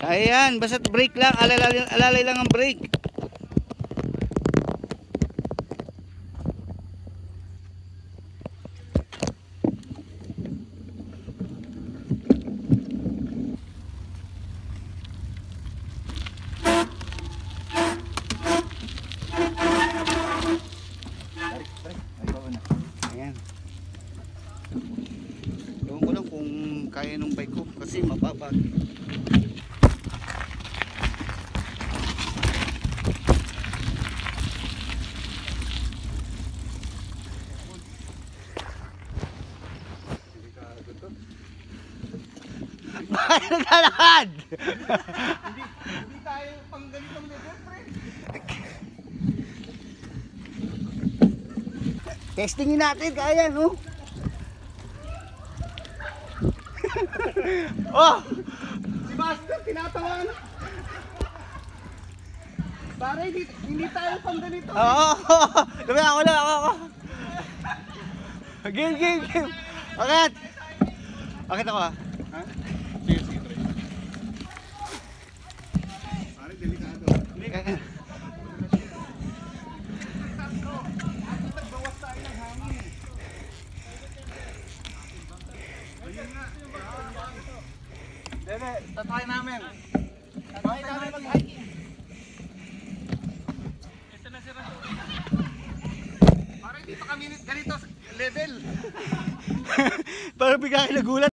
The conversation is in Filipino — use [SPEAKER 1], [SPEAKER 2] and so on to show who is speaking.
[SPEAKER 1] Ayan, basta brake lang, alalay lang ang brake. Ayan. Ewan ko lang kung kaya nung bike ko kasi mababa. Bakit naglalakad?
[SPEAKER 2] Hindi tayo pang ganitong level, pre.
[SPEAKER 1] Testingin natin, kaya no? Oh!
[SPEAKER 2] Si Master, tinatawan. Pare, hindi tayo pang ganito.
[SPEAKER 1] Oo! Dami ako lang, ako. Game. Bakit? Bakit ako ah?
[SPEAKER 2] Ha? Sige, pre. Pare, delikado. Nagbawas tayo ng hangin eh. Ayun nga. Dede, tatry namin. Tatry namin mag-hiking. Ito na si Rasul. Pare, hindi pa kami ganito level.
[SPEAKER 1] Parang bigla kayo nagulat.